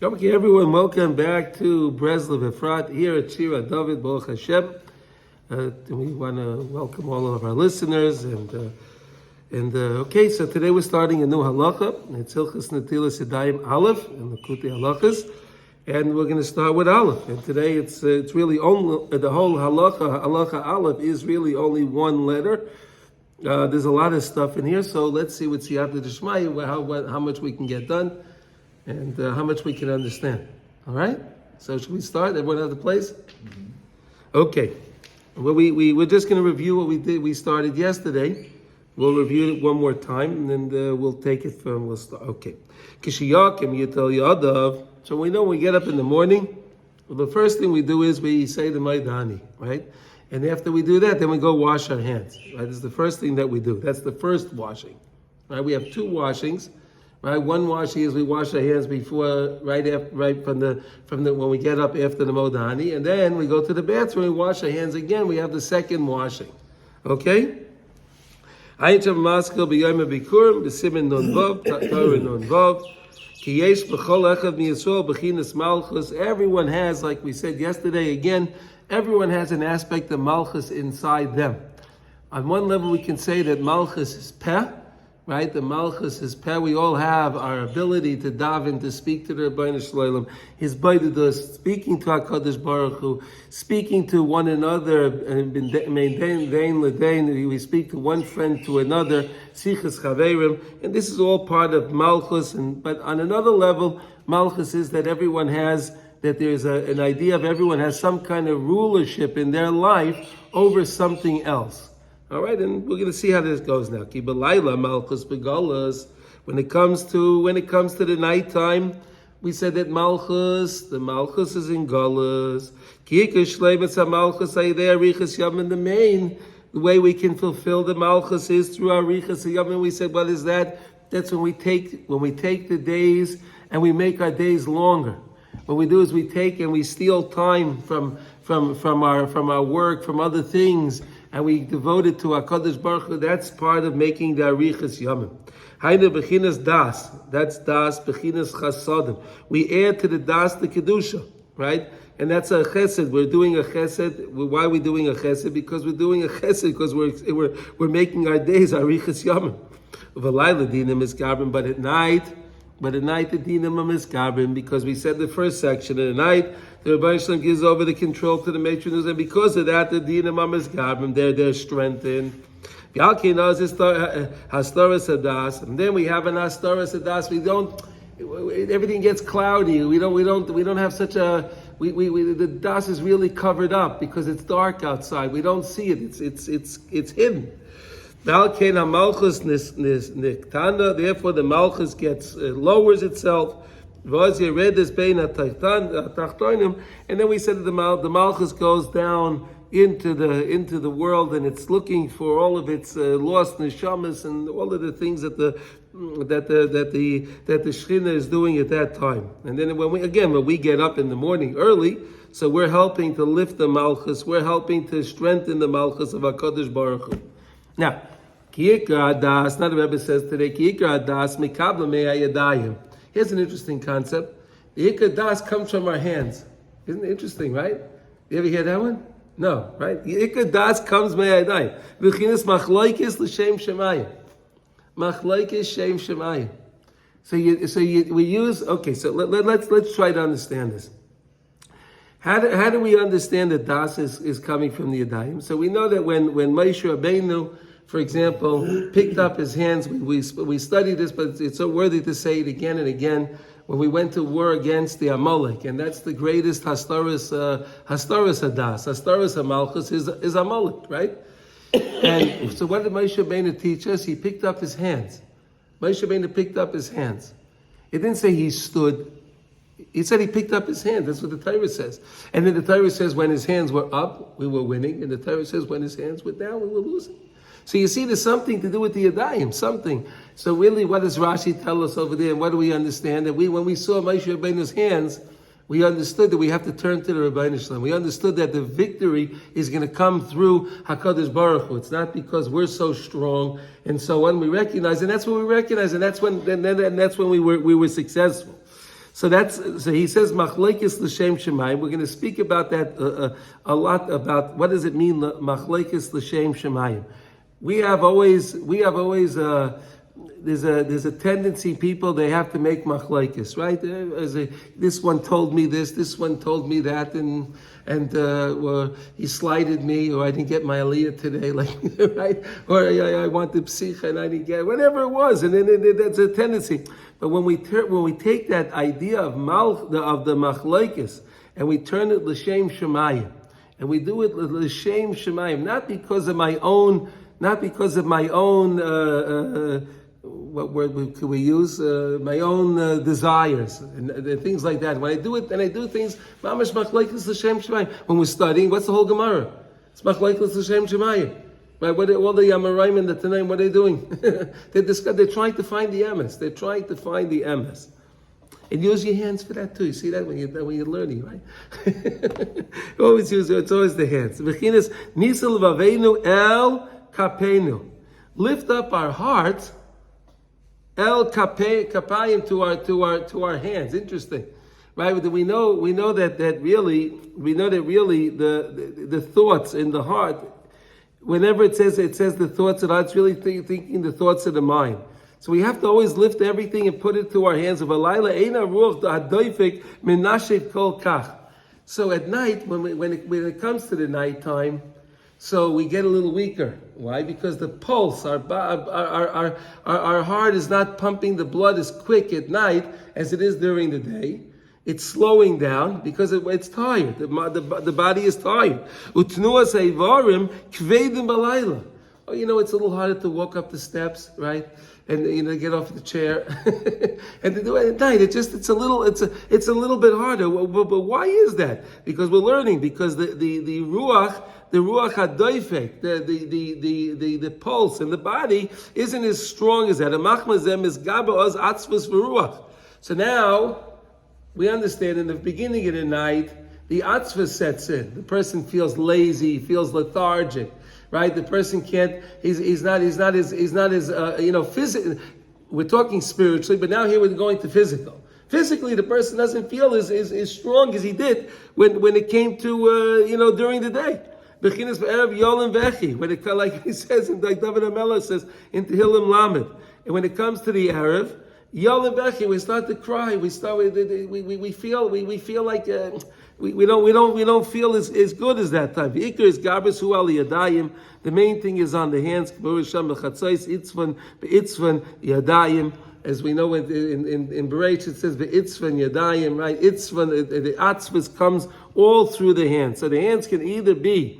Okay, everyone, welcome back to Breslov Efrat here at Shira David Baruch Hashem. We want to welcome all of our listeners okay. So today we're starting a new halacha. It's Hilchos Netilas Yadayim Aleph and Likutey Halachos, and we're going to start with Aleph. And today it's really only the whole halacha Aleph is really only one letter. There's a lot of stuff in here, so let's see what Siyata D'Shmaya, how much we can get done. And how much we can understand. All right? So should we start? Everyone have the place? Mm-hmm. Okay. Well, we're just going to review what we did. We started yesterday. We'll review it one more time, and then we'll take it from, we'll start. Okay. Kishiyakim Yitel Yadav. So we know when we get up in the morning, well, the first thing we do is we say the Maidani, right? And after we do that, then we go wash our hands. Right? This is the first thing that we do. That's the first washing. Right? We have two washings. Right, one washing is we wash our hands before, right from the when we get up after the modani, and then we go to the bathroom and wash our hands again. We have the second washing. Okay. Everyone has, like we said yesterday, again, everyone has an aspect of malchus inside them. On one level, we can say that malchus is peh. Right, the malchus is peh. We all have our ability to daven, to speak to the Rebbeinu Shalom, his baidados, speaking to Hakadosh Baruch Hu, speaking to one another, and we speak to one friend to another, sichas chaverim, and this is all part of malchus. But on another level, malchus is that everyone has, that there's an idea of everyone has some kind of rulership in their life over something else. All right, and we're going to see how this goes now. Ki b'layla malchus begalas. When it comes to the nighttime, we said that the malchus is in galas. Ki ikash shleimus malchus ayidei arichas yom. The main way we can fulfill the malchus is through arichas yom. And we said, what is that? That's when we take the days and we make our days longer. What we do is we take and we steal time from our work, from other things, and we devote it to HaKadosh Baruch Hu. That's part of making the Arichas Yomim. Hainu Bechinas Das. That's Das, Bechinas Chasadim. We add to the Das the Kedusha, right? And that's a chesed. We're doing a chesed. Why are we doing a chesed? Because we're doing a chesed because we're making our days Arichas Yomim. V'layla dinam is garbin, but at night the dinam is garbin, because we said the first section at night, the Rebbeinu Shalom gives over the control to the matrons, and because of that, the dinam is garbin. They're strengthened. Hastaras hadas, and then we have an hastaras hadas. We don't. Everything gets cloudy. We don't have such a. The das is really covered up because it's dark outside. We don't see it. It's hidden. Therefore, the malchus lowers itself. And then we said that the malchus goes down into the world, and it's looking for all of its lost neshamas and all of the things that the Shechina is doing at that time. And then when we get up in the morning early, so we're helping to lift the malchus. We're helping to strengthen the malchus of HaKadosh Baruch Hu. Now, Ki'ikar Adas, not the Rebbe says today, Ki'ikar Adas mikabla me'ayadayim. Here's an interesting concept. The Ikar Das comes from our hands. Isn't it interesting, right? You ever hear that one? No, right? The Ikar Das comes me'ayadayim. V'chinas machlaikis l'shem shemayim. Machlaikis shem shemayim. We use, okay, so let's try to understand this. How do we understand that Das is coming from the Yadayim? So we know that when Moshe Rabbeinu, for example, picked up his hands, we studied this, but it's so worthy to say it again and again, when we went to war against the Amalek, and that's the greatest Hastaras Hadas, Hastaras Hamalchus is Amalek, right? And so what did Moshe Rabbeinu teach us? He picked up his hands. Moshe Rabbeinu picked up his hands. It didn't say he stood. He said he picked up his hands. That's what the Torah says. And then the Torah says when his hands were up, we were winning. And the Torah says when his hands were down, we were losing. So you see, there's something to do with the Yadayim, something. So really, what does Rashi tell us over there? And what do we understand? That when we saw Moshe Rabbeinu's hands, we understood that we have to turn to the Rebbeinu Shalom. We understood that the victory is going to come through HaKadosh Baruch Hu. It's not because we're so strong and so on. We recognize, and that's when we recognize, and that's when we were successful. So he says machlekes l'shem shemayim. We're going to speak about that a lot, about what does it mean machlekes l'shem shemayim. We have always there's a tendency, people, they have to make machlekes, right? This one told me this one told me that, and he slighted me, or I didn't get my aliyah today, like, right? Or I wanted psicha and I didn't get it, whatever it was, and then that's a tendency. But when we take that idea of the machlekes and we turn it l'shem shemayim, and we do it l'shem shemayim, not because of my own. What word could we use? My own desires and things like that. When I do it, and I do things, mamash machlekes l'shem shemayim. When we're studying, what's the whole Gemara? It's machlekes l'shem shemayim. Right? What are all the Yamarim and the Tanaim? What are they doing? They're trying to find the emes. They're trying to find the emes. And use your hands for that too. You see that when you're learning, right? Always use it. It's always the hands. V'chinas nisel vaveinu el kapenu. Lift up our hearts. El kapayim to our hands. Interesting, right? We know that really the thoughts in the heart. Whenever it says the thoughts of the heart, it's really thinking the thoughts of the mind. So we have to always lift everything and put it to our hands. Of alayla eina ruach ha'doifek menashet kol kach. So at night, when it comes to the nighttime, so we get a little weaker. Why? Because the pulse, our heart is not pumping the blood as quick at night as it is during the day. It's slowing down because it's tired. The body is tired. Utnuas eivarim kvedim balayla. Oh, it's a little harder to walk up the steps, right? And get off the chair, and to do it at night. It's a little bit harder. But why is that? Because we're learning. Because the ruach hadoifek, the pulse and the body isn't as strong as that. So now we understand. In the beginning of the night, the atzvah sets in. The person feels lazy, feels lethargic. Right, the person can't. He's not as physical. We're talking spiritually, but now here we're going to physical. Physically, the person doesn't feel as strong as he did when it came to during the day. Bechinas b'erev yolim vechi. When it, like he says, like David HaMelech says in Tehillim Lamed, and when it comes to the erev, yolim vechi, we start to cry. We feel like. We don't feel as good as that time. The ikar is garbus hu al yadayim. The main thing is on the hands. Itzvan yadayim. As we know in Bereshit it says itzvan yadayim. Right? Itzvan, the atzvus comes all through the hands. So the hands can either bring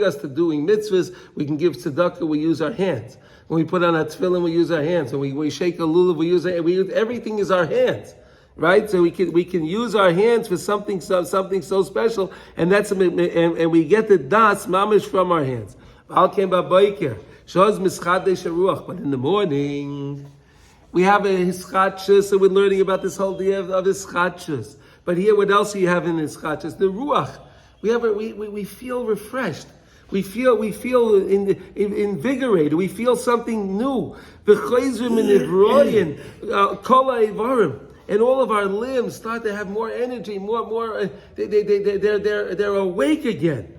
us to doing mitzvahs. We can give tzedakah. We use our hands. When we put on our tefillin, we use our hands. When we shake a lulav, we use everything is our hands. Right, so we can use our hands for something so special, and we get the das mamish from our hands. But in the morning we have a hischatshus, so we're learning about this whole idea of hischatshus. But here, what else do you have in hischatshus? The ruach. We feel refreshed. We feel invigorated. We feel something new. And all of our limbs start to have more energy, more. They're awake again.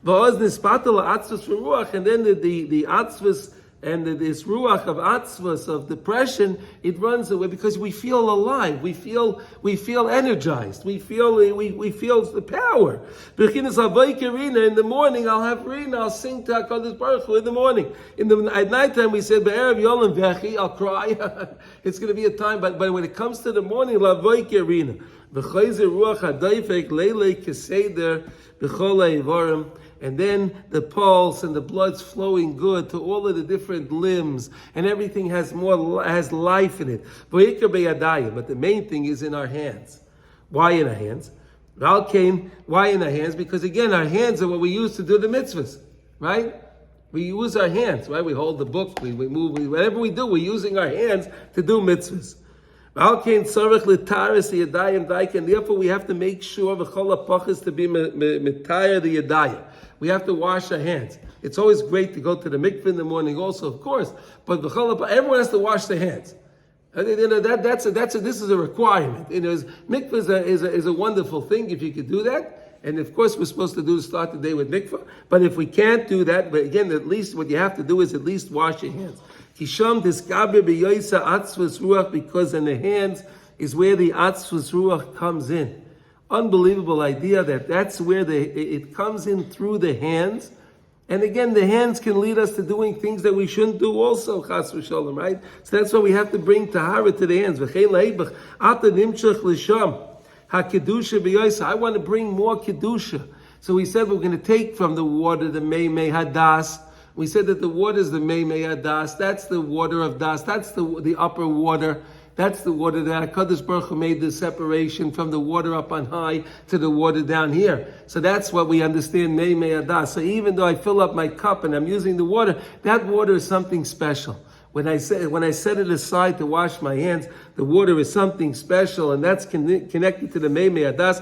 And then the atzvus and this ruach of atzvus, of depression, it runs away because we feel alive. We feel energized. We feel the power. In the morning, I'll have rina. I'll sing to HaKadosh Baruch Hu in the morning. At nighttime, we said be'erev yolim vechi. I'll cry. It's going to be a time, but when it comes to the morning, lavoy kerina. V'chayzer ruach hadaifek leilei keseder b'chol ha'evarim. And then the pulse and the blood's flowing good to all of the different limbs, and everything has life in it. But the main thing is in our hands. Why in our hands? Why in our hands? Because again, our hands are what we use to do the mitzvahs, right? We use our hands, right? We hold the book, we move, whatever we do, we're using our hands to do mitzvahs. And therefore we have to make sure to be mitayar the yadayim. We have to wash our hands. It's always great to go to the mikveh in the morning also, of course, but everyone has to wash their hands. This is a requirement. Mikveh is a wonderful thing if you could do that. And of course, we're supposed to start the day with mikveh. But if we can't do that, but again, at least what you have to do is at least wash your hands. Kisham diskabe beyoisa atzvus ruach, because in the hands is where the atzvus ruach comes in. Unbelievable idea that's where it comes in through the hands. And again, the hands can lead us to doing things that we shouldn't do also, chas v'sholem, right? So that's why we have to bring tahara to the hands. I want to bring more kedusha. So we said we're going to take from the water the mei hadas. We said that the water is the mei hadas. That's the water of das. That's the upper water. That's the water that HaKadosh Baruch Hu made the separation from the water up on high to the water down here. So that's what we understand, mei hadas. So even though I fill up my cup and I'm using the water, that water is something special. When I set it aside to wash my hands, the water is something special, and that's connected to the mei hadas.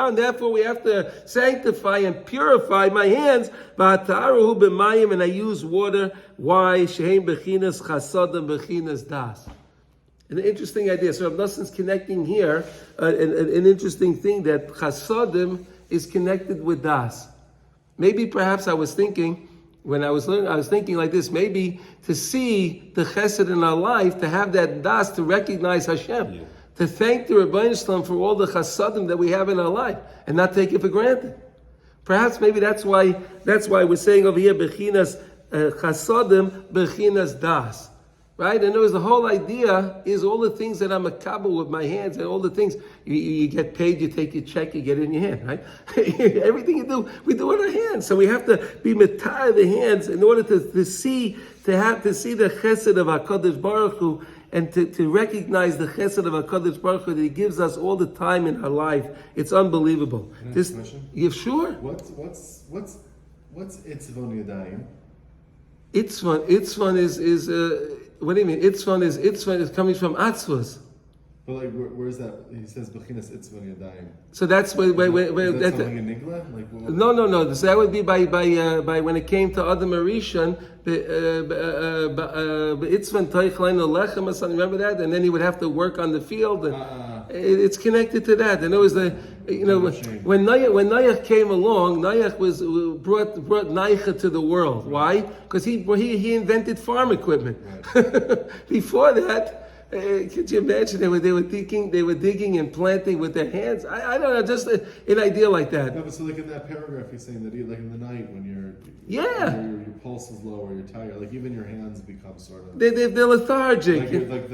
And therefore, we have to sanctify and purify my hands. And I use water. Why? An interesting idea. So Rav Noson's connecting here an interesting thing, that chasadim is connected with das. Maybe perhaps I was thinking, when I was learning, I was thinking like this, maybe to see the chesed in our life, to have that das, to recognize Hashem, to thank the Rebbeinu Shalom for all the chasadim that we have in our life, and not take it for granted. Perhaps maybe that's why we're saying over here, bechinas chasadim, bechinas das. Right? And there was the whole idea is all the things that I'm a kabel with my hands, and all the things you get paid, you take your check, you get it in your hand, right? Everything you do, we do in our hands. So we have to be metar the hands in order to see the chesed of HaKadosh Baruch Hu, and to recognize the chesed of HaKadosh Baruch Hu that He gives us all the time in our life. It's unbelievable. Can I ask a question? Yeah, sure. What's itzvon yadayim? Itzvon is what do you mean? Itzvon is coming from atzvos. But like, where's that? He says bechinas itzvon yadayim. So that's where is that something in Nigla? Like, no. So that would be by when it came to Adam Arishon, itzvon toichlein lechem or something. Remember that? And then he would have to work on the field, and it's connected to that. And it was when Noach came along, Noach brought Naicha to the world. Why? Because he invented farm equipment. Right. Before that, could you imagine they were digging and planting with their hands? I don't know, just an idea like that. No, but so like in that paragraph, he's saying that like in the night when your pulse is low or you're tired, like even your hands become sort of they're lethargic. Like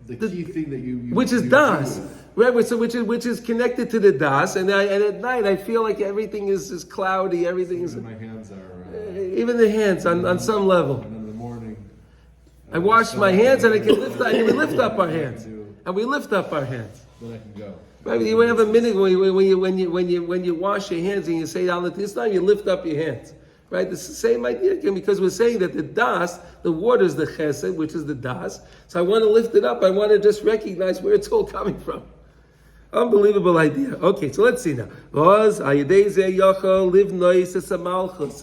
the key thing that you which is das, right? So which is connected to the das, and at night I feel like everything is cloudy. Everything is. My hands are even the hands on some level. And in the morning, I wash my hands, and I can lift. And we lift up our hands, and we lift up our hands. Then I can go. Right? You have a minute when you wash your hands and you say Al Tislam, you lift up your hands. Right? It's the same idea again, because we're saying that the das, the water is the chesed, which is the das. So I want to lift it up. I want to just recognize where it's all coming from. Unbelievable idea. Okay, so let's see now. So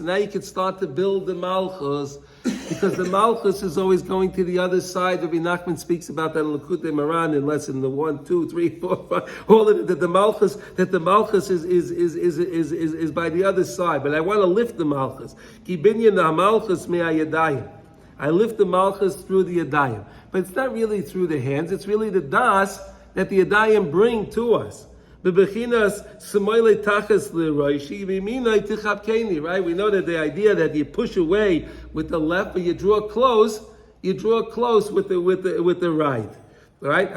now you can start to build the malchus, because the malchus is always going to the other side. Rabbi Nachman speaks about that in Likutey Moharan in lesson 1, 2, 3, 4, 5. All of it, that the malchus is by the other side. But I want to lift the malchus. I lift the malchus through the yadayim, but it's not really through the hands. It's really the das that the yadayim bring to us. Right? We know that the idea that you push away with the left, but you draw close with the right. Right?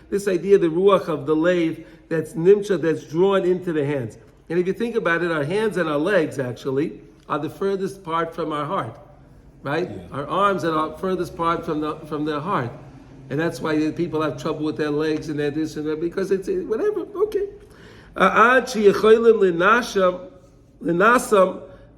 This idea, the ruach of the lave, that's nimcha, that's drawn into the hands. And if you think about it, our hands and our legs actually are the furthest part from our heart. Right? Yeah. Our arms are the furthest part from their heart. And that's why people have trouble with their legs and their this and that, because it's whatever. Okay.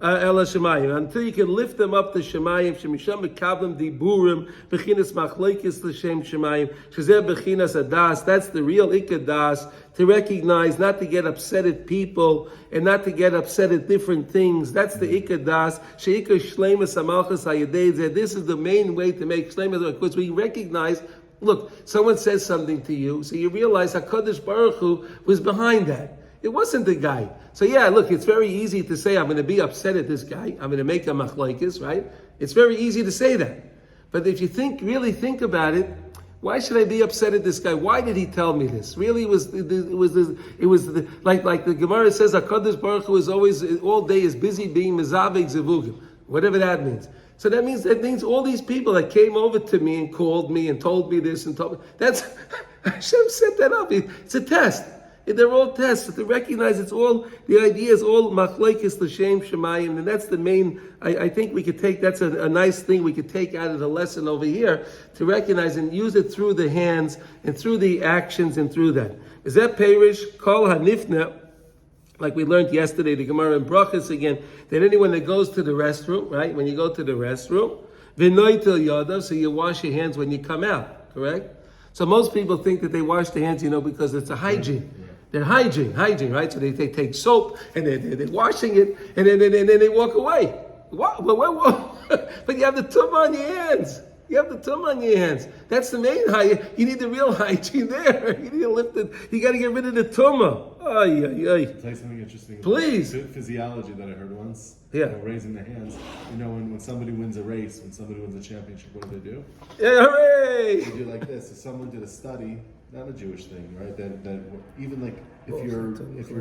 El Shemayim, until you can lift them up to Shemayim. Shemisham mekablim diburim bechinas machlekes l'shem Shemayim. Shezeh bechinas adas. That's the real ikadas, to recognize, not to get upset at people and not to get upset at different things. That's the ikadas. Sheikah shleimus hamalchus hayedei. This is the main way to make shleimus, because we recognize. Look, someone says something to you, so you realize HaKadosh Baruch Hu was behind that. It wasn't the guy. So yeah, look, it's very easy to say, I'm going to be upset at this guy. I'm going to make a machlokes, right? It's very easy to say that. But if you really think about it, why should I be upset at this guy? Why did he tell me this? Really, it was like the Gemara says, HaKadosh Baruch Hu is always, all day is busy being mezavek zevugim, whatever that means. So that means all these people that came over to me and called me and told me this and told me, that's, Hashem set that up. It's a test. They're all tests. To recognize it's all, the idea is all machlekes l'shem shemayim, and that's the main, I think we could take, that's a nice thing we could take out of the lesson over here, to recognize and use it through the hands and through the actions and through that. Is that perish, kol hanifna, like we learned yesterday, the Gemara in Brachas again, that anyone that goes to the restroom, right, when you go to the restroom, v'noitel yadav, so you wash your hands when you come out, correct? So most people think that they wash their hands, because it's a hygiene. They're hygiene, right? So they take soap and they're washing it, and then they walk away. What? But you have the tumah on your hands. You have the tumah on your hands. That's the main hygiene. You need the real hygiene there. You need to lift it. You got to get rid of the tumah. Ay. I'll tell you something interesting. Please. Physiology that I heard once. Yeah. Raising the hands. When somebody wins a race, when somebody wins a championship, what do? Yeah, hooray! They do like this. So someone did a study, not a Jewish thing, right? That even like if you're a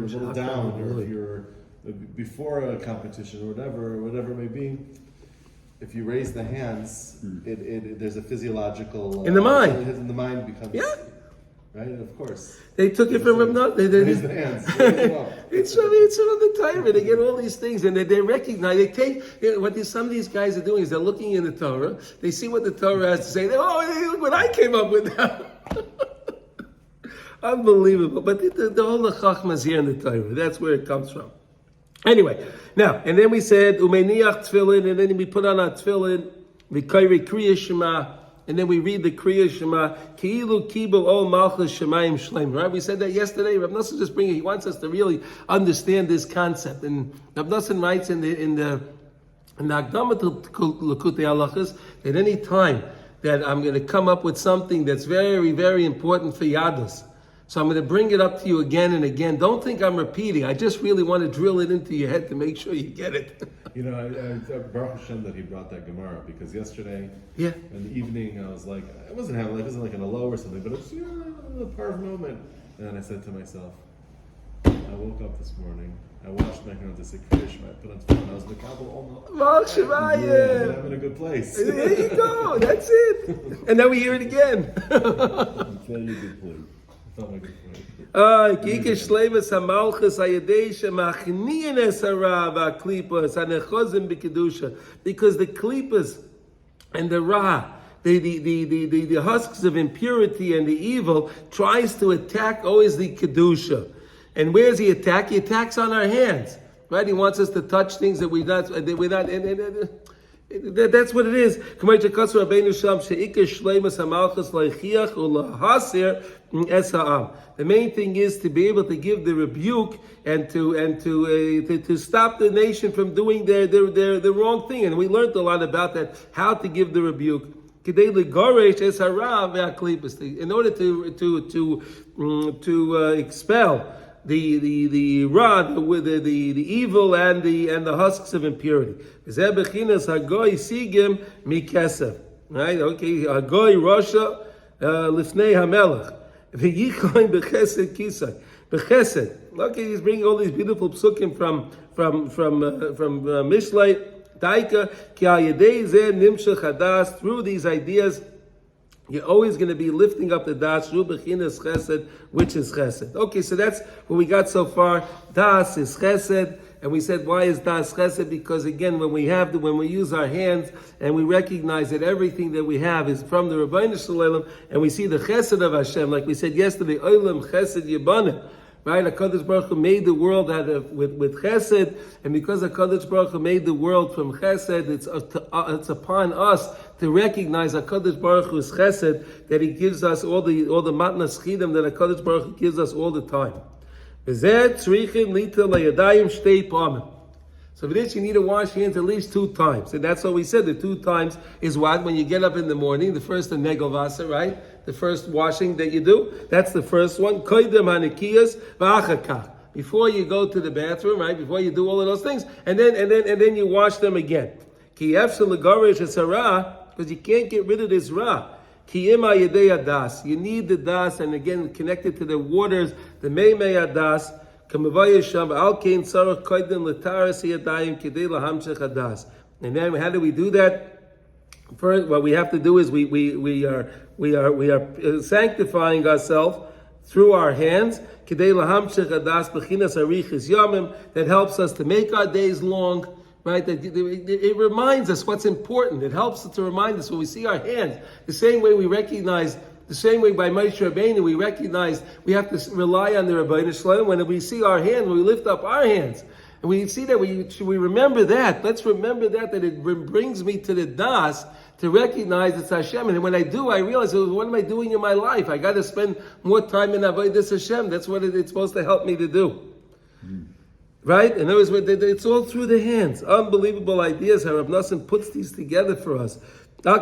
little down, or if you're before a competition or whatever it may be, if you raise the hands, there's a physiological in the mind. In the mind becomes right. Of course, they took it from him. They raise the hands. It's from the Torah. They get all these things, and they recognize. They take what some of these guys are doing is they're looking in the Torah. They see what the Torah has to say. Look what I came up with now. Unbelievable. But the whole chachma is here in the Torah. That's where it comes from. Anyway, now, and then we said, Umeniach tefillin, and then we put on our tefillin, we kairi kriya shema, and then we read the kriya shema, ki'ilu kibel ol malchus shemayim shleim, right? We said that yesterday. Rav Nosson just he wants us to really understand this concept. And Rav Nosson writes in the Akdama to Likutey Halachos, at any time that I'm going to come up with something that's very, very important for Yadus, so I'm going to bring it up to you again and again. Don't think I'm repeating. I just really want to drill it into your head to make sure you get it. I Baruch Hashem that he brought that Gemara, because yesterday, in the evening, I was like, it wasn't like in a low or something, but it was a parv moment. And then I said to myself, I woke up this morning, I washed my hands, I said Kriya Shema, I put on tefillin, I was Mekabel almost. I'm in a good place. There you go. That's it. And now we hear it again. Very good place. Because the klipas and the ra, the husks of impurity and the evil tries to attack always the kedusha. And where's he attack? He attacks on our hands, right? He wants us to touch things that we're not. That's what it is. The main thing is to be able to give the rebuke and to stop the nation from doing the wrong thing. And we learned a lot about that, how to give the rebuke. In order to expel the rod with the evil and the husks of impurity. Right? Okay. Hagoy Rasha lifnei hamelech v'yichaim bechesed kisai bechesed. Okay, he's bringing all these beautiful psukim from Mishlei. Daika ki al yedei zeh nimshach hadas. Through these ideas, you're always going to be lifting up the das, shu bechinas chesed, which is chesed. Okay, so that's what we got so far. Das is chesed, and we said, why is das chesed? Because again, when we use our hands and we recognize that everything that we have is from the Rabbeinu Shalom, and we see the chesed of Hashem, like we said yesterday, olam chesed yibaneh. right? HaKadosh Baruch Hu made the world with chesed, and because HaKadosh Baruch Hu made the world from chesed, it's upon us to recognize HaKadosh Baruch Hu's chesed, that He gives us all the matnas chidam that HaKadosh Baruch Hu gives us all the time. So for this, you need to wash your hands at least 2 times. And that's what we said. The 2 times is what? When you get up in the morning, the first the negel vasa, right? The first washing that you do. That's the first one. Before you go to the bathroom, right? Before you do all of those things. And then you wash them again. Because you can't get rid of this ra. You need the das, and again connected to the waters, the meimei adas. And then how do we do that? First, what we have to do is we are sanctifying ourselves through our hands. That helps us to make our days long. Right? It reminds us what's important. It helps us to remind us when we see our hands. The same way we recognize, the same way by Moshe Rabbeinu, we recognize we have to rely on the Rabbeinu Shalom. When we see our hands, when we lift up our hands, and we see that we remember that. Let's remember that it brings me to the das to recognize it's Hashem. And when I do, I realize, what am I doing in my life? I got to spend more time in Avodas Hashem. That's what it's supposed to help me to do. Right? In other words, it's all through the hands. Unbelievable ideas how Rav Nosson puts these together for us. And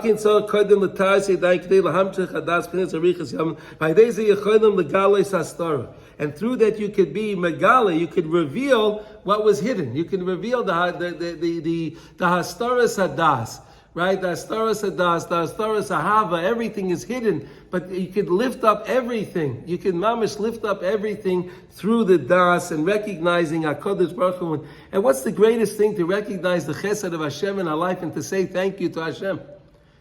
through that you could be megala, you could reveal what was hidden. You can reveal the hastaras hadas, right? The hastaras hadas, the hastaras ahava, everything is hidden, but you could lift up everything. You can mamish lift up everything through the das and recognizing HaKadosh Baruch Hu. And what's the greatest thing? To recognize the chesed of Hashem in our life and to say thank you to Hashem.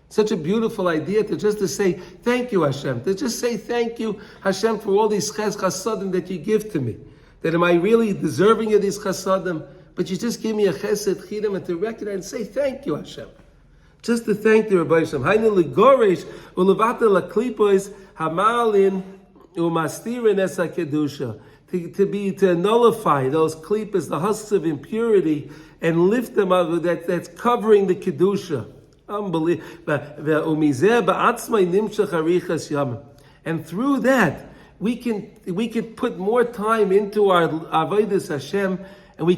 Such a beautiful idea to say thank you, Hashem. To just say thank you, Hashem, for all these chasadim that you give to me. That am I really deserving of these chasadim? But you just give me a chesed chidam, and to recognize and say thank you, Hashem. Just to thank the Rabbi Hashem. Hainu legoresh ulevata laklipos hamalin umastirin esa kedusha. To nullify those klipas, the husks of impurity, and lift them up. That's covering the kedusha. Unbelievable. And through that, we can put more time into our avodas Hashem, and we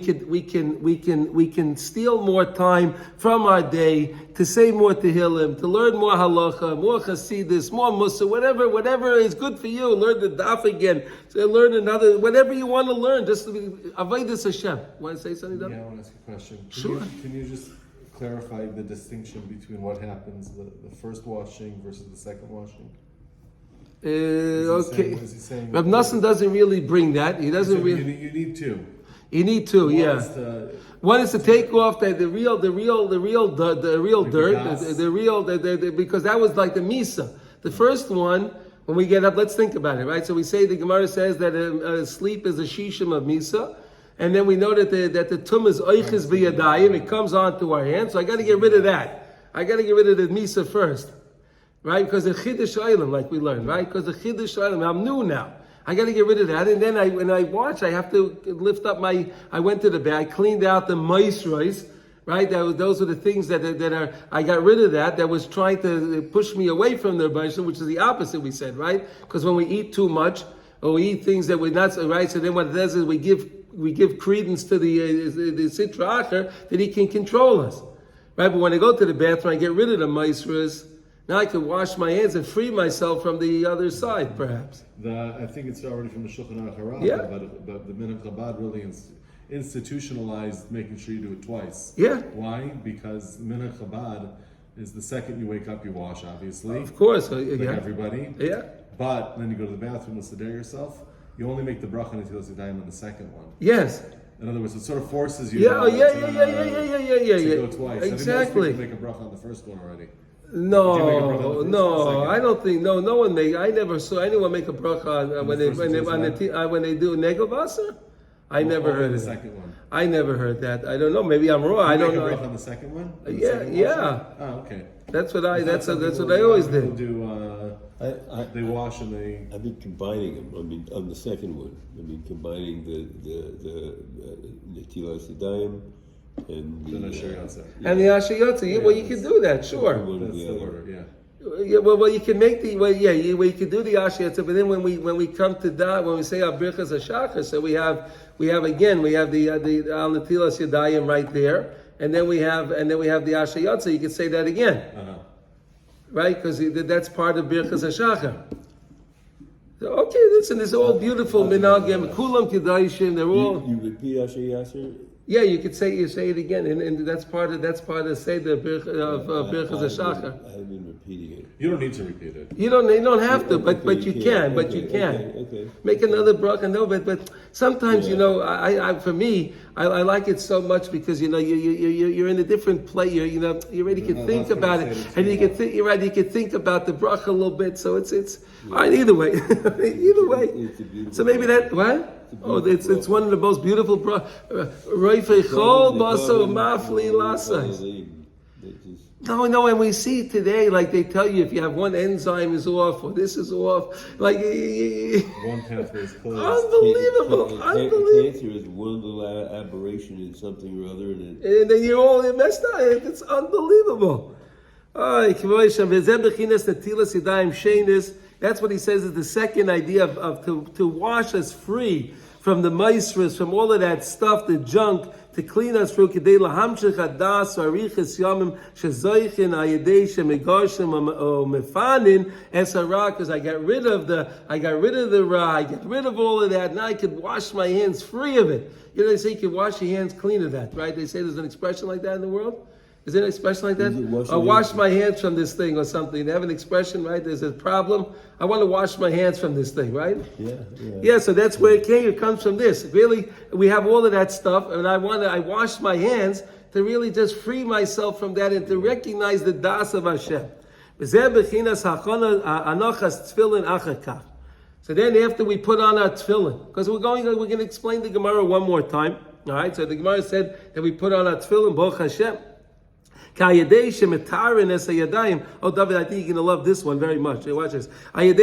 can steal more time from our day to say more tehillim, to learn more halacha, more chasidus, more musa, whatever is good for you. Learn the daf again. So learn another, whatever you want to learn. Just avodas Hashem. Want to say something, Duckie? Yeah, I want to ask you a question. Sure. Can you just clarify the distinction between what happens, the first washing versus the second washing? Okay. Rav Nosson doesn't really bring that. He doesn't really. You need 2. You need 2, yeah. One is to take off the real dirt, because that was like the misa. The first one, when we get up, let's think about it, right? So we say the Gemara says that sleep is a shishim of misa. And then we know that the tum is oiches b'yadayim, it comes onto our hands. So I got to get rid of that. I got to get rid of the misa first, right? Because the chiddush olam, like we learned, right? Because the chiddush olam, I'm new now. I got to get rid of that. And then when I watch, I have to lift up I went to the bed, I cleaned out the moisturize, right? Those are the things that are. I got rid of that was trying to push me away from the Rebbeinu, which is the opposite. We said, right? Because when we eat too much or we eat things that we're not right, so then what it does is we give credence to the sitra acher that he can control us, right? But when I go to the bathroom, I get rid of the moisturize. Now I can wash my hands and free myself from the other side, perhaps. I think it's already from the Shulchan Aruch Harav, yeah. But the Minhag Chabad really institutionalized making sure you do it twice. Yeah. Why? Because Minhag Chabad is the second you wake up, you wash, obviously. Of course. Like everybody. Yeah. But then you go to the bathroom to sedate yourself. You only make the bracha and netilas yadayim on the second one. Yes. In other words, it sort of forces you to go twice. Exactly. I think most people make a bracha on the first one already. No, I don't think. No one make. I never saw anyone make a bracha when they do negel vaser. I never heard the of that. second one. I never heard that. I don't know. Maybe I'm wrong. I don't know. On the second one? On the Yeah, second yeah. washing? Oh, okay. That's what I People always do. did. They wash and they. I've been combining them. I mean, on the second one, I've been combining the Netilas Yadayim and The Nashayatza. And the Ashayotza. Well, you can do that, sure. That's the order, yeah. Yeah, well, you can make the you can do the Ashayotza, but then when we come to that, when we say our Birchas HaShachar, so we have the Al Netilas Yadayim right there, and then we have the Ashayotza. You can say that again. Uh-huh. Right, because that's part of Birchas HaShachar. So, okay, listen, it's all beautiful minhagim, kulam kedaishim. They're all. You repeat Asher Yasser? Yeah, you say it again, and that's part of say the Birchas HaShachar. I have been repeating it. You don't need to repeat it. You don't have to, but you can. Okay. Make another bracha. No, but sometimes I for me I like it so much because you're in a different place. You already can think about it, and you can think. You're right. You can think about the bracha a little bit. So it's all right. Either way, So maybe that what. Oh, it's one of the most beautiful Roifei Chol Baso Mafli Lasai. No, and we see today, like they tell you, if you have one enzyme is off or this is off, like one pathway is closed. Unbelievable. Cancer is one little aberration in something or other, and then you're all messed up. It's unbelievable. That's what he says is the second idea of to wash us free from the maestras, from all of that stuff, the junk, to clean us through Kedei lahamshich hadas arichas yamim shezoichin ayedei shemegarshim o mefanin esara, because I got rid of the ra, I get rid of all of that. Now I could wash my hands free of it. They say you can wash your hands clean of that, right? They say there's an expression like that in the world. Is there an expression like that? Wash my hands from this thing or something. They have an expression, right? There's a problem. I want to wash my hands from this thing, right? Yeah, so that's where it came. It comes from this. Really, we have all of that stuff, and I wash my hands to really just free myself from that and to recognize the das of Hashem. So then after we put on our tefillin, because we're going to explain the Gemara one more time. All right, so the Gemara said that we put on our tefillin, Baruch Hashem. Oh, David, I think you're going to love this one very much. Watch this. Through being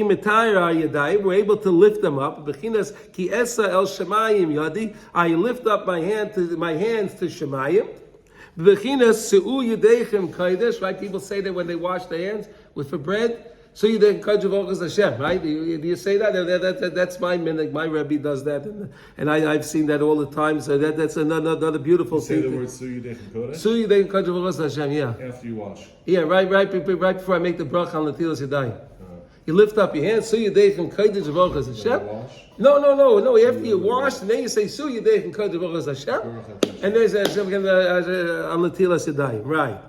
mitayr our yadayim, we're able to lift them up. I lift up my hands to Shemayim. Right? People say that when they wash their hands for bread. So you then Kajavokas Hashem, right? Do you say that? That's my minhag. My Rebbe does that, and I've seen that all the time. So that's another beautiful thing. Say the word Suyudech Kodesh. Suyudech Kajavokas Hashem, yeah. After you wash. Yeah, right before I make the bracha on the Netilas Yadayim. You lift up your hands, Suyudech Kajavokas Hashem. No. After you wash, and then you say Suyudech Kajavokas Hashem, and there's Hashem on the Netilas Yadayim, right?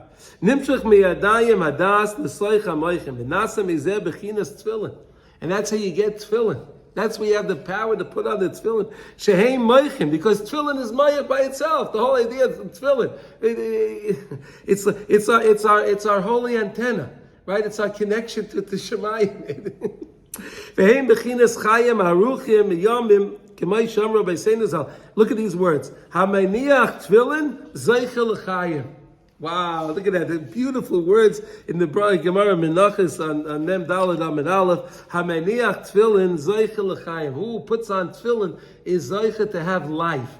Nimshach miyadayim hadas l'soich hamoichem v'nasa mizeh bechinas tefillin, and that's how you get tefillin. That's where you have the power to put on the tefillin. Sheheim moichem, because tefillin is mayah by itself. The whole idea of tefillin, it's our holy antenna, right? It's our connection to Shemayim. V'heim bechinas chayim aruchim yomim. Look at these words. Hamaniach tefillin zeichel l'chayim. Wow, look at that. The beautiful words in the Gemara Menachos on Mem Daled Amid Aleph. Hamaniach tefillin zeichel l'chayim. Who puts on tefillin is zeichel to have life.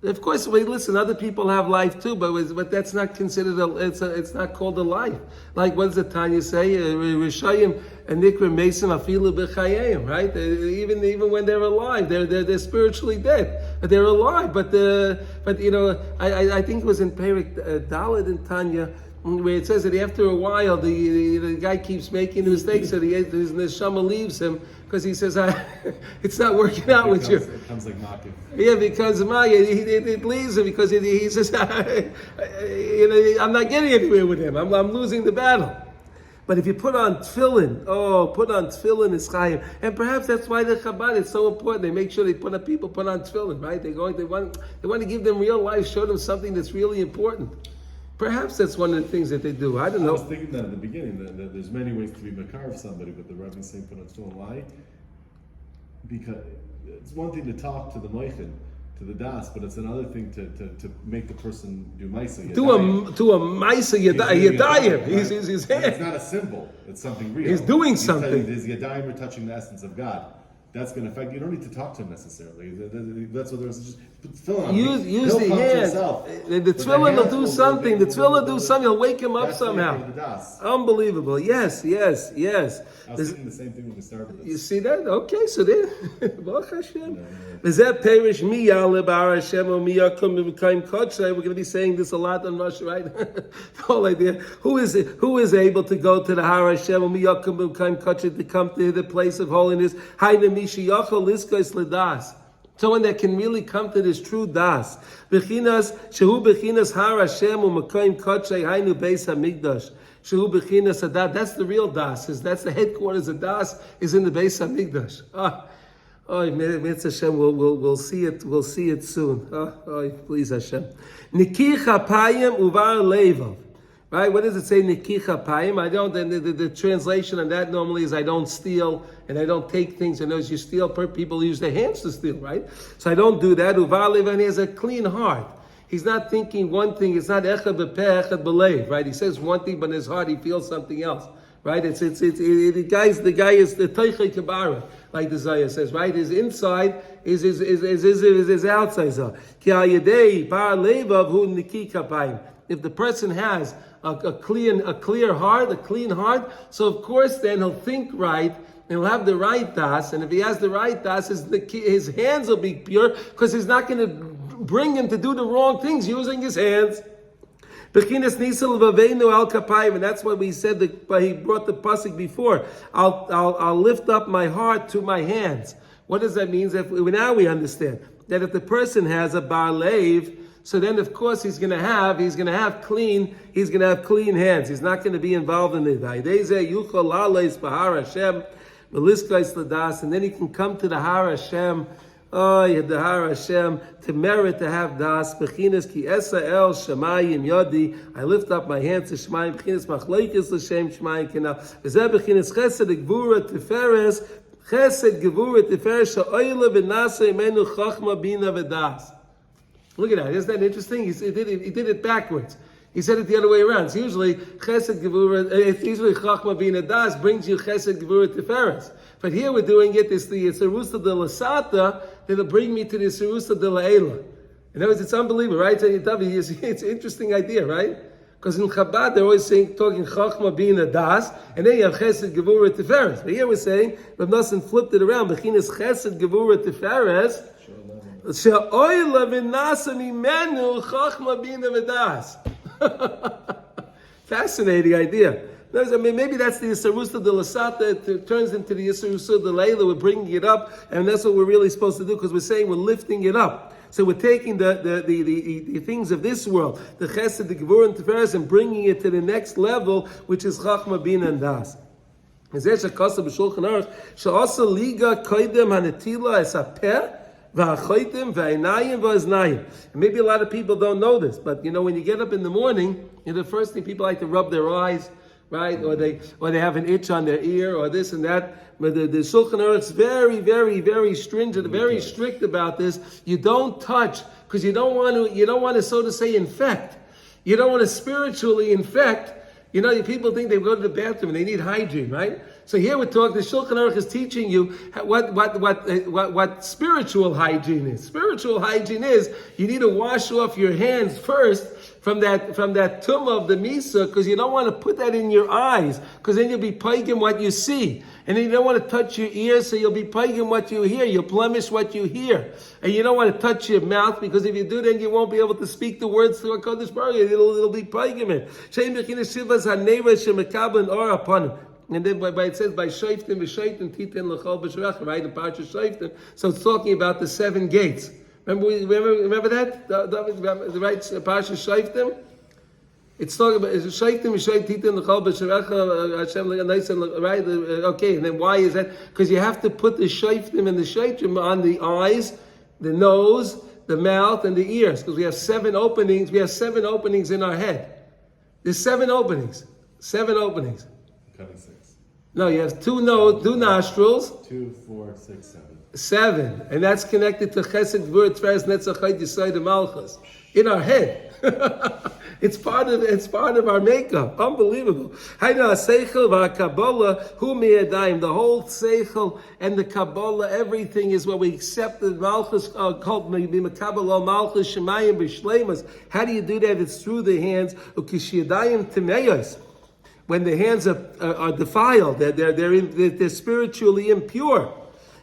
Of course, listen, other people have life too, but that's not considered it's not called a life. Like, what does the Tanya say? Rishayim and Nikra Mason afilu b'chayim, right? Even when they're alive, they're spiritually dead, but they're alive. But I think it was in Perik Dalet in Tanya, where it says that after a while the guy keeps making mistakes, so his neshama leaves him because he says, "It's not working out with you." It becomes like mocking. Yeah, because it leaves him because he says, "I'm not getting anywhere with him. I'm losing the battle." But if you put on tefillin, is chayim, and perhaps that's why the Chabad is so important. They make sure people put on tefillin, right? They want to give them real life, show them something that's really important. Perhaps that's one of the things that they do. I don't know. I was thinking that in the beginning, that there's many ways to be makar of somebody, but the Rebbe is saying put on stone. Why? Because it's one thing to talk to the moichin, to the das, but it's another thing to make the person do maisa. To a maisa yadayim. He's It's not a symbol. It's something real. He's doing something. His yadayim are touching the essence of God. That's going to affect. You don't need to talk to him necessarily. That's what there's just fill on. Use the hand. The tefillah will do something. The tefillah will do something. He'll wake him up somehow. Unbelievable. Yes. I was thinking the same thing when we started this. You see that? Okay, so there. Baruch Hashem. Perish mi yaleh bar Hashem or mi yakum b'mekayim kodshay. We're going to be saying this a lot on Rosh, right? The whole idea. Who is able to go to the Har Hashem or mi yakum b'mekayim kodshay to come to the place of holiness? Someone that can really come to this true das. Bechinas shehu bechinas Har Hashem u'mekayim kodshay hainu beis hamikdash. Shehu bechinas hadat. That's the real das. That's the headquarters of das. Is in the beis hamikdash. Mitzvah Hashem, we'll see it. We'll see it soon. Please Hashem. Nikich hapayim uvar levav. Right? What does it say? Nikich hapayim. I don't. The translation on that normally is I don't steal and I don't take things. And as you steal, people use their hands to steal. Right? So I don't do that. Uvar levav. And he has a clean heart. He's not thinking one thing. It's not echad b'peh, echad b'leiv. Right? He says one thing, but in his heart he feels something else. Right? The guy is the teichei kabara, like the Zayah says. Right? His inside is his outside. Ki al yedei bar levav hu niki kapayim. If the person has a clear heart, a clean heart, so of course then he'll think right. He'll have the right das, and if he has the right das, his hands will be pure because he's not going to bring him to do the wrong things using his hands. Bechinas nisel v'veinu al kapayim, and that's what we said. But he brought the pasuk before. I'll lift up my heart to my hands. What does that mean? Now we understand that if the person has a bar leiv, so then of course he's going to have clean hands. He's not going to be involved in it. And then he can come to the Har Hashem. The Har Hashem, to merit to have das. Bechinas ki esa el shemayim yodi. I lift up my hands to shemayim. Bechinas machlekes l'shem shemayim kenal. V'zeh bechinas chesed gvura tiferes. Chesed gvura tiferes she'oyle v'nasa imenu chachma bina v'das. Look at that. Isn't that interesting? He did it backwards. He said it the other way around. It's usually chesed gevura. It's usually chachma bina das brings you chesed gevura tiferes. But here we're doing it. It's the serusa de la sata that'll bring me to the serusa de la ela. In other words, it's unbelievable, right? It's an interesting idea, right? Because in Chabad they're always talking chachma bina das, and then you have chesed gevura tiferes. But here we're saying Rav Nosson flipped it around. Bechinas chesed gevura tiferes. She'oila v'nasa mimenu chachma bina v'das. Fascinating idea. Maybe that's the Yissarusa de Lasata. It turns into the Yissarusa de Leila. We're bringing it up, and that's what we're really supposed to do because we're saying we're lifting it up. So we're taking the things of this world, the Chesed, the Gevurah, and Tiferes, and bringing it to the next level, which is Chachma Bina and Das. And maybe a lot of people don't know this, but when you get up in the morning, the first thing people like to rub their eyes, right? Or they have an itch on their ear, or this and that. But the Shulchan Aruch is very, very, very stringent, very strict about this. You don't touch because you don't want to, so to say, infect. You don't want to spiritually infect. People think they go to the bathroom and they need hygiene, right? So here we're talking. The Shulchan Aruch is teaching you what spiritual hygiene is. Spiritual hygiene is you need to wash off your hands first from that tumah of the misa, because you don't want to put that in your eyes, because then you'll be paiging what you see, and then you don't want to touch your ears, so you'll be paiging what you hear. You'll blemish what you hear, and you don't want to touch your mouth, because if you do, then you won't be able to speak the words to HaKadosh Baruch Hu. It'll be paiging it. And then by it says by Shoftim v'Shoftim Titin l'chol b'Sharach, right? The Parsha Shoftim. So it's talking about the 7 gates. Remember that? The right Parsha Shoftim. It's talking about Shoftim v'Shoftim Titin l'chol b'Sharach Hashem, right? Okay, and then why is that? Because you have to put the Shoftim and the Shoftim on the eyes, the nose, the mouth, and the ears. Because we have 7 openings. We have 7 openings in our head. There's 7 openings. 7 openings. Cutting 6. No, you have two nostrils. 2, 4, 6, 7. 7, and that's connected to Chesed, Gvur, Tveres, Netzachayt, Yisayid, and Malchus in our head. It's part of our makeup. Unbelievable. Hayna seichel v'Kabbalah hu miyadayim. The whole seichel and the Kabbalah, everything is what we accept. The Malchus called Mikveh Malchus Shemayim b'Shleimus. How do you do that? It's through the hands. Ukishiyadayim Timeyos. When the hands are defiled, they're spiritually impure.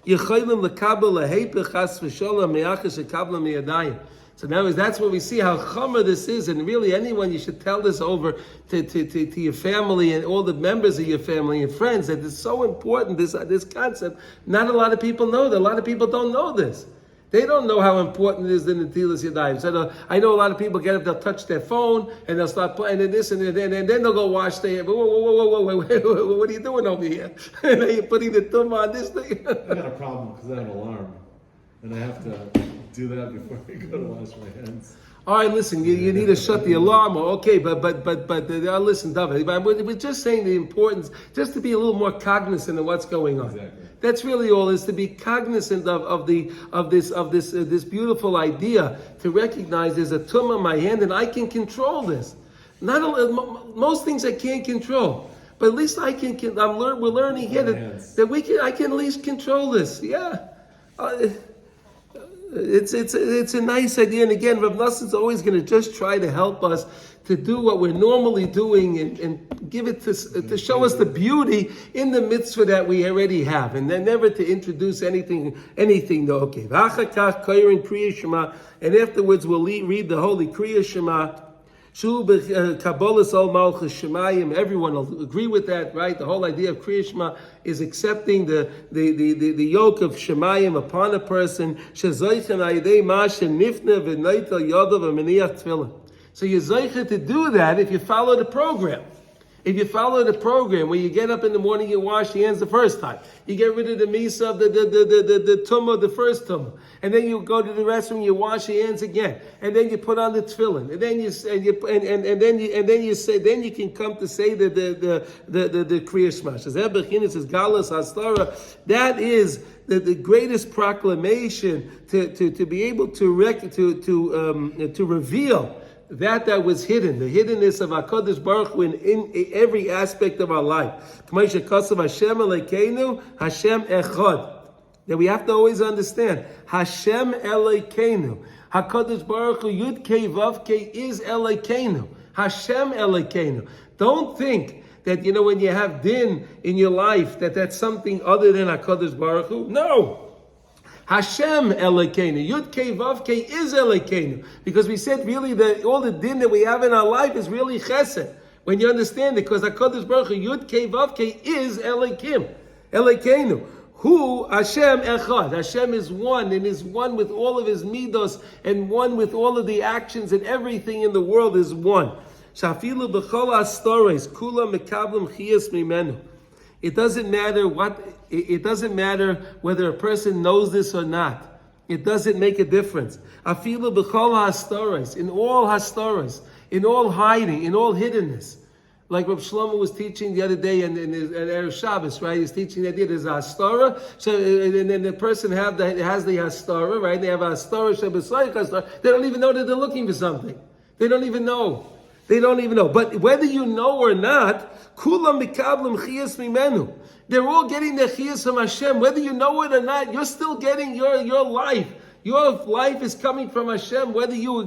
Yechaylim l'Kabbalah heipech chas v'sholem me'achas shekabla miyadayim. So now that's what we see how chomer this is, and really anyone, you should tell this over to your family and all the members of your family and friends, that it's so important, this concept. Not a lot of people know that. A lot of people don't know this. They don't know how important it is in the Netilas Yadayim. So I know a lot of people get up, they'll touch their phone, and they'll start playing this and then they'll go wash their hands. Whoa, what are you doing over here? And then you're putting the thumb on this thing. I got a problem because I have an alarm, and I have to do that before I go to wash my hands. All right, listen, you need to shut the alarm, okay, but listen, David, we're just saying the importance, just to be a little more cognizant of what's going on. Exactly. That's really all, is to be cognizant of this beautiful idea, to recognize there's a tumah in my hand and I can control this. Most things I can't control, but at least I can. We're learning here that I can at least control this. Yeah. It's a nice idea, and again, Rav Nassan's always going to just try to help us to do what we're normally doing and give it to show us the beauty in the mitzvah that we already have, and then never to introduce anything though. Okay, and afterwards we'll read the holy Kriya Shema. Everyone will agree with that, right? The whole idea of Kriya Shema is accepting the yoke of Shemayim upon a person. So you're zeicha to do that if you follow the program. If you follow the program where you get up in the morning, you wash your hands the first time, you get rid of the misa of the tumah, the first tumah, and then you go to the restroom, you wash your hands again, and then you put on the tefillin, and then you can come to say the Kriya Shema. Says Galas Hastara. That is the greatest proclamation to be able to reveal that was hidden, the hiddenness of HaKadosh Baruch Hu in every aspect of our life. Hashem Elokeinu, Hashem Echad. That we have to always understand. Hashem Elokeinu. HaKadosh Baruch Hu, Yud Kei Vav Kei is Elokeinu. Hashem Elokeinu. Don't think that, when you have din in your life, that's something other than HaKadosh Baruch Hu. No! Hashem Elokeinu. Yud Kei Vav Kei is Elokeinu. Because we said really that all the din that we have in our life is really chesed. When you understand it, because HaKadosh Baruch Hu, Yud Kei Vav Kei is Elokim. Elokeinu. Hu Hashem Echad. Hashem is one, and is one with all of his midos, and one with all of the actions, and everything in the world is one. Shafilu b'chol astores kula mekablim chiyas mimenu. It doesn't matter whether a person knows this or not. It doesn't make a difference. Afilu b'chol hastoros, in all hastoros, in all hiding, in all hiddenness. Like Rav Shlomo was teaching the other day in Erev Shabbos, right? He's teaching the idea there's a hastora, so and then the person has the hastora, right? They have a hastora, they don't even know that they're looking for something. They don't even know. But whether you know or not, kulam mikablim chiyas mimenu. They're all getting their chiyas from Hashem. Whether you know it or not, you're still getting your life. Your life is coming from Hashem. Whether you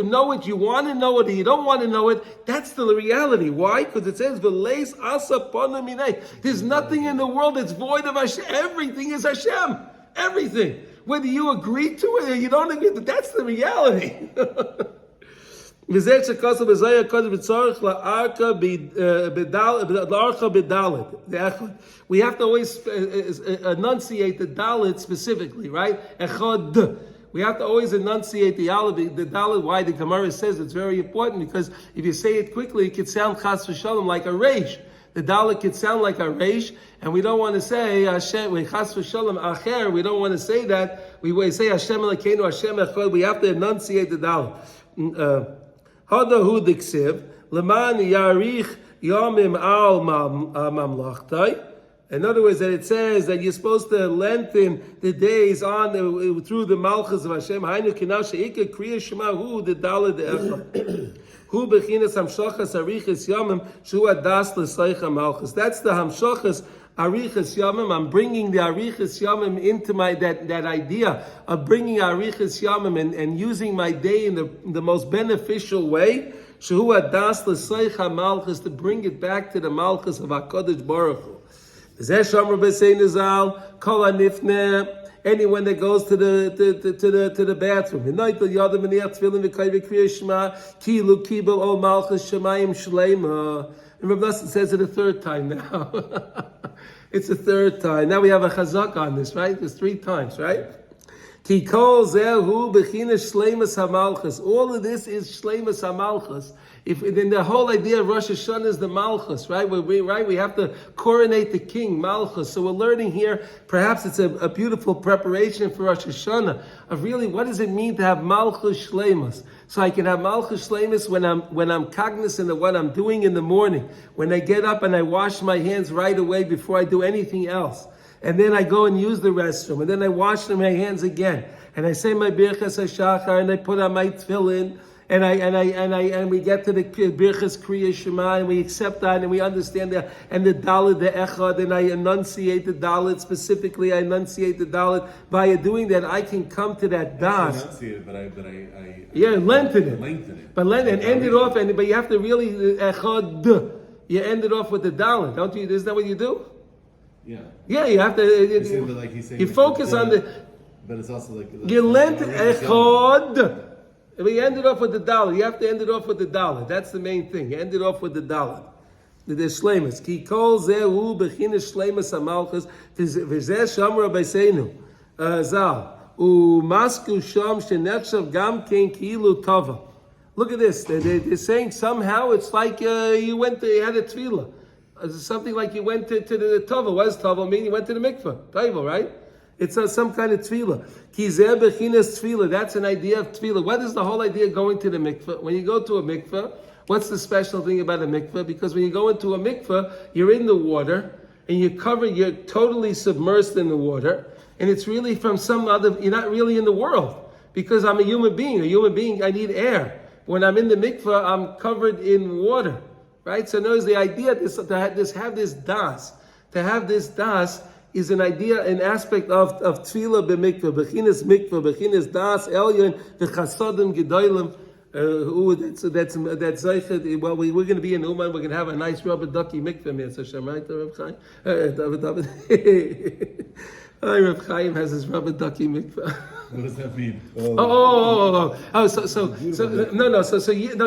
know it, you want to know it, or you don't want to know it, that's the reality. Why? Because it says v'leis asa pana minei. There's nothing in the world that's void of Hashem. Everything is Hashem. Everything. Whether you agree to it or you don't agree, that's the reality. We have to always enunciate the dalit specifically, right? Echad. We have to always enunciate the dalit. Why? The Gemara says it's very important, because if you say it quickly, it could sound chas v'shalom like a reish. The dalit could sound like a reish, and we don't want to say Hashem chas v'shalom acher. We don't want to say that. We say Hashem Elokeinu, Hashem Echad. We have to enunciate the dalit. Hadahu diksiv Leman yarich yomim al mamlachtai. In other words, that it says that you're supposed to lengthen the days on through the malchus of Hashem. Hainu kinav she'ika kriya shema hu the daled echa. Hu bechinas hamshachas arichas yomim shu adas l'seicha malchus. That's the hamshachas arichas yomim. I'm bringing the arichas yomim into that idea of bringing arichas yomim and using my day in the most beneficial way. Shu adas l'seicha malchus, to bring it back to the malchus of HaKadosh Baruch Hu. Anyone that goes to the bathroom, and Rav Nosson says it a third time now. It's a third time. Now we have a chazak on this, right? There's 3 times, right? All of this is shleimus hamalchus. If then the whole idea of Rosh Hashanah is the malchus, right? We have to coronate the king, malchus. So we're learning here. Perhaps it's a beautiful preparation for Rosh Hashanah of really what does it mean to have malchus shleimus. So I can have malchus shleimus when I'm cognizant of what I'm doing in the morning, when I get up and I wash my hands right away before I do anything else. And then I go and use the restroom, and then I wash my hands again, and I say my birchas hashachar, and I put on my tefillin, and we get to the birchas kriya shema, and we accept that, and we understand that, and the dalet the echad, and I enunciate the dalet specifically. I enunciate the dalet. By doing that, I can come to that das. Enunciate, but I lengthen it. But lengthen and end it off, but you have to really echad. You end it off with the dalet, don't you? Isn't that what you do? Yeah, you have to. You focus on the. But it's also like you lengthen echad. We end it off with the dalet. You have to end it off with the dalet. That's the main thing. You end it off with the dalet. The shleimus. Ki kol zehu bechinas shleimus hamalchus v'zeh shamra b'seinu zal u'masku sham shenechshav gam ken kilu tava. Look at this. They're saying somehow it's like you had a tefillah. Something like you went to the tava. What does tava mean? You went to the mikveh. Taiva, right? It's some kind of tefillah. Ki zeh bechinas tefillah. That's an idea of tefillah. What is the whole idea of going to the mikveh? When you go to a mikveh, what's the special thing about a mikveh? Because when you go into a mikveh, you're in the water, and you're totally submersed in the water, and it's really from you're not really in the world. Because I'm a human being. I need air. When I'm in the mikveh, I'm covered in water. Right? So notice the idea to have this das. To have this das is an idea, an aspect of tefillah b'mikveh, bechinas mikveh, bechinas das, elyon, v'chasadim gedolim. That's zeichet. Well, we're going to be in Uman. We're going to have a nice rubber ducky mikveh, Mitzvah Hashem, right? Rav Chaim? David. Rav Chaim has his rubber ducky mikveh. What does that mean?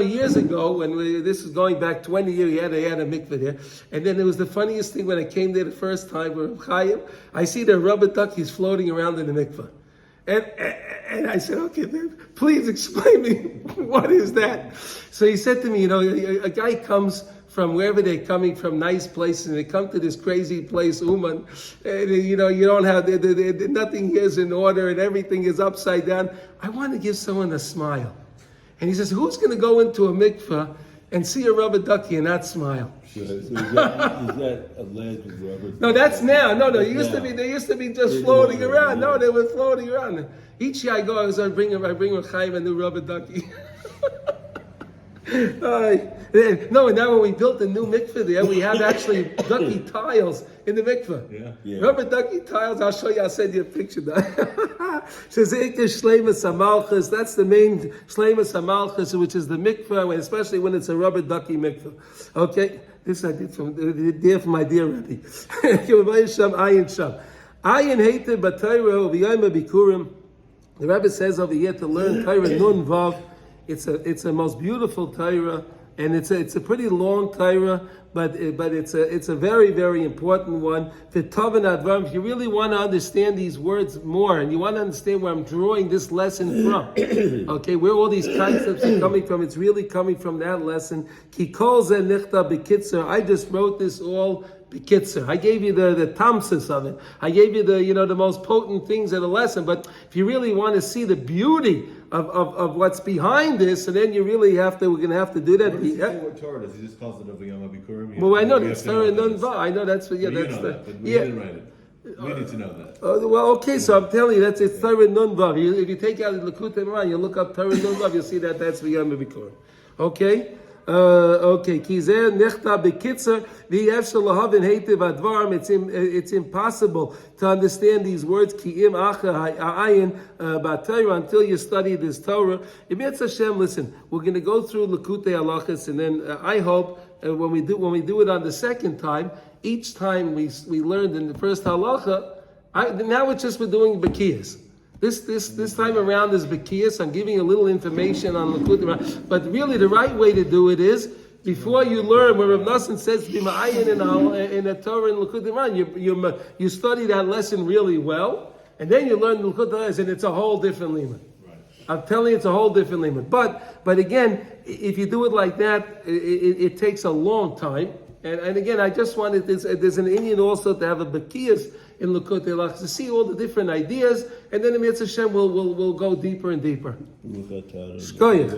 Years ago, when this is going back 20 years, he had a mikveh there, and then it was the funniest thing when I came there the first time with Chaim. I see the rubber duckies floating around in the mikveh, and I said, okay, man, please explain me what is that. So he said to me, a guy comes from wherever they're coming from, nice places, and they come to this crazy place, Uman, and you don't have, nothing here is in order, and everything is upside down. I want to give someone a smile. And he says, who's going to go into a mikveh and see a rubber ducky and not smile? So is that alleged rubber? No, that's now. No, they used to be just floating around. No, they were floating around. Each year I go, I bring Chaim a new rubber ducky. No, and now when we built the new mikveh there, we have actually ducky tiles in the mikveh. Yeah. Rubber ducky tiles. I'll show you. I'll send you a picture. Says shleimus hamalchus. That's the main shleimus hamalchus, which is the mikveh, especially when it's a rubber ducky mikveh. Okay, this I did from my dear Rebbe. Ayin hated b'Torah v'yom bikurim. The Rebbe says over here to learn Torah nun vav. It's a most beautiful Torah, and it's a pretty long Torah, but it's a very, very important one. If you really want to understand these words more, and you want to understand where I'm drawing this lesson from, okay, where all these concepts are coming from, it's really coming from that lesson. Ki kol zeh nichta b'kitzer. I just wrote this all b'kitzer. I gave you the tamsis of it. I gave you the most potent things of the lesson. But if you really want to see the beauty of what's behind this, and then we're going to have to do that. What does he say what Torah does? He just calls it of the Yom HaBikurim? Well, I know that's Torah Nun-Va. I know that's what. Yeah, Well, that's you know the. that, but we Yeah. didn't write it. We need to know that. Well, okay, so I'm telling you, it's Torah Nun-Va. If you take out the Likutey Moharan, you look up Torah Nun-Va, you'll see that's the Yom HaBikurim. Okay? Okay. Kizer nechta bekitzer v'yefshel lahavin heitev advarim. It's impossible to understand these words. Ki'im acha ha'ayin b'Torah until you study this Torah. If it's Hashem, listen, we're going to go through Likutey Halachos, and then I hope when we do it on the second time, each time we learned in the first halacha. Now it's just we're doing bekiyas. This time around is bekiyas. I'm giving you a little information on Likutey, but really the right way to do it is before you learn. Where Rav Nosson says to be ma'ayin in a Torah and Likutey, you study that lesson really well, and then you learn the Likutey, and it's a whole different limit. Right. I'm telling you, it's a whole different limit. But again, if you do it like that, it takes a long time. And again, I just wanted there's an Indian also to have a bekiyas in Likutey Halachos to see all the different ideas, and then the Mitzvah Hashem will go deeper and deeper. Shkoyach.